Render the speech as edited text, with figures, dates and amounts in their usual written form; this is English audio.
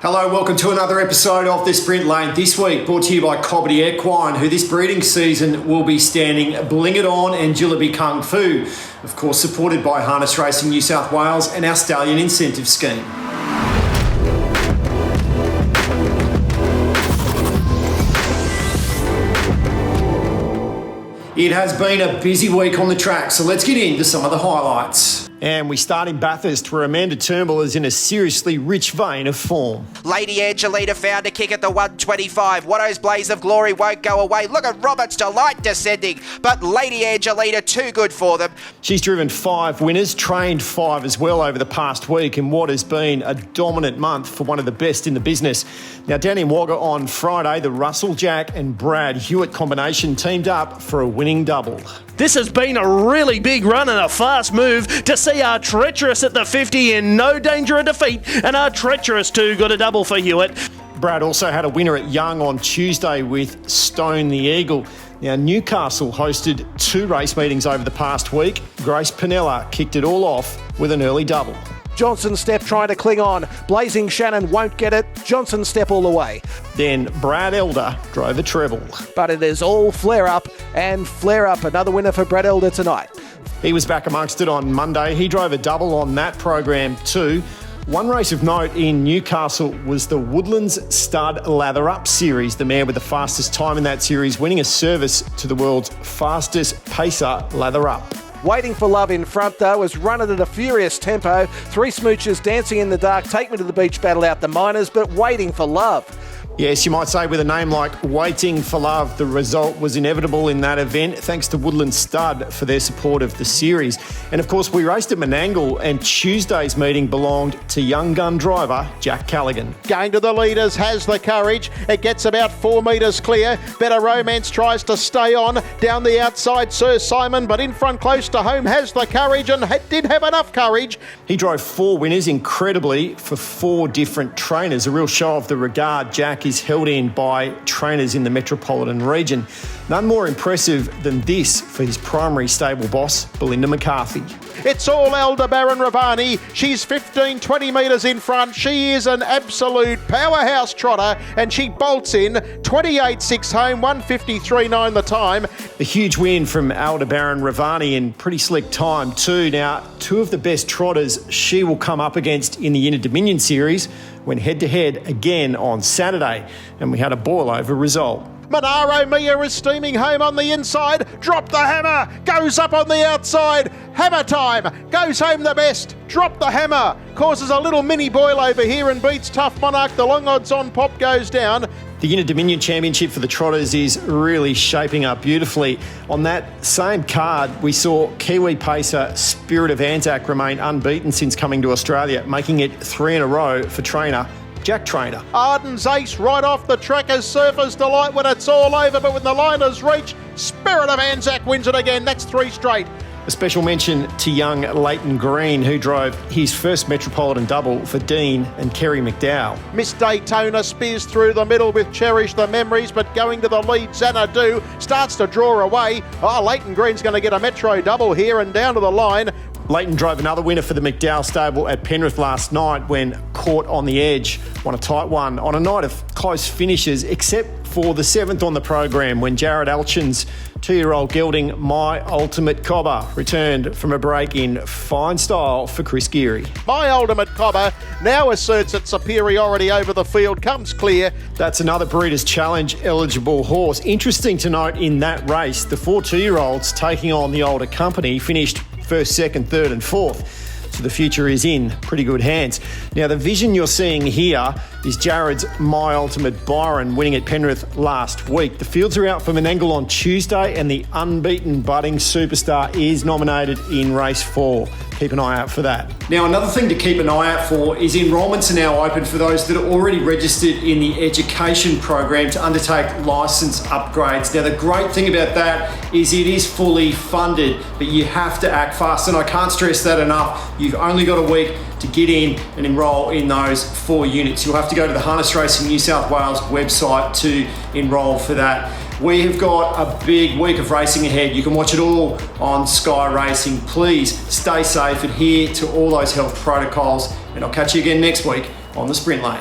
Hello, welcome to another episode of The Sprint Lane. This week brought to you by Cobbity Equine, who this breeding season will be standing Bling It On and Jillaby Kung Fu. Of course, supported by Harness Racing New South Wales and our Stallion Incentive Scheme. It has been a busy week on the track, so let's get into some of the highlights. And we start in Bathurst, where Amanda Turnbull is in a seriously rich vein of form. Lady Angelina found a kick at the 125. Watto's Blaze of Glory won't go away. Look at Robert's Delight descending, but Lady Angelina too good for them. She's driven 5 winners, trained 5 as well over the past week in what has been a dominant month for one of the best in the business. Now, down in Wagga on Friday, the Russell, Jack and Brad Hewitt combination teamed up for a winning double. This has been a really big run and a fast move to see our Treacherous at the 50 in no danger of defeat, and our Treacherous too got a double for Hewitt. Brad also had a winner at Young on Tuesday with Stone the Eagle. Now, Newcastle hosted 2 race meetings over the past week. Grace Pinella kicked it all off with an early double. Johnson Step trying to cling on. Blazing Shannon won't get it. Johnson Step all the way. Then Brad Elder drove a treble. But it is all Flare Up and Flare Up. Another winner for Brad Elder tonight. He was back amongst it on Monday. He drove a double on that program too. One race of note in Newcastle was the Woodlands Stud Lather Up Series. The mare with the fastest time in that series winning a service to the world's fastest pacer Lather Up. Waiting for Love in front though was running at a furious tempo. 3 smoochers dancing in the dark. Take Me to the Beach battle out the minors, but Waiting for Love. Yes, you might say with a name like Waiting for Love, the result was inevitable in that event, thanks to Woodland Stud for their support of the series. And of course, we raced at Menangle, and Tuesday's meeting belonged to young gun driver Jack Callaghan. Going to the leaders, Has the Courage. It gets about 4 metres clear. Better Romance tries to stay on. Down the outside, Sir Simon, but in front close to home, Has the Courage, and did have enough courage. He drove 4 winners, incredibly, for 4 different trainers. A real show of the regard Jack is held in by trainers in the metropolitan region. None more impressive than this for his primary stable boss, Belinda McCarthy. It's all Aldebaran Ravani. She's 15-20 metres in front. She is an absolute powerhouse trotter, and she bolts in 28.6 home, 153.9 the time. A huge win from Aldebaran Ravani in pretty slick time too. Now, 2 of the best trotters she will come up against in the Inter Dominion Series went head-to-head again on Saturday, and we had a boil-over result. Monaro Mia is steaming home on the inside. Drop the hammer. Goes up on the outside. Hammer time. Goes home the best. Drop the hammer. Causes a little mini boil over here and beats Tough Monarch. The long odds on Pop goes down. The Inter Dominion Championship for the Trotters is really shaping up beautifully. On that same card, we saw Kiwi pacer Spirit of Anzac remain unbeaten since coming to Australia, making it 3 in a row for trainer Jack Trainer. Arden's ace right off the track as Surfer's Delight when it's all over, but when the line is reached, Spirit of Anzac wins it again. That's 3 straight. A special mention to young Leighton Green, who drove his first Metropolitan double for Dean and Kerry McDowell. Miss Daytona spears through the middle with Cherish the Memories, but going to the lead, Xanadu starts to draw away. Leighton Green's going to get a Metro double here and down to the line. Leighton drove another winner for the McDowell stable at Penrith last night when caught on the edge. Won a tight one on a night of close finishes, except for the 7th on the program when Jared Alchin's 2-year-old gelding My Ultimate Cobber returned from a break in fine style for Chris Geary. My Ultimate Cobber now asserts its superiority over the field, comes clear. That's another Breeders' Challenge eligible horse. Interesting to note in that race, the 4 2-year-olds taking on the older company finished 1st, 2nd, 3rd and 4th. So the future is in pretty good hands. Now, the vision you're seeing here is Jared's My Ultimate Byron winning at Penrith last week. The fields are out for Menangle on Tuesday, and the unbeaten budding superstar is nominated in race 4. Keep an eye out for that. Now, another thing to keep an eye out for is enrolments are now open for those that are already registered in the education program to undertake licence upgrades. Now, the great thing about that is it is fully funded, but you have to act fast, and I can't stress that enough. You've only got a week to get in and enrol in those 4 units. You'll have to go to the Harness Racing New South Wales website to enrol for that. We have got a big week of racing ahead. You can watch it all on Sky Racing. Please stay safe, adhere to all those health protocols, and I'll catch you again next week on the Sprint Lane.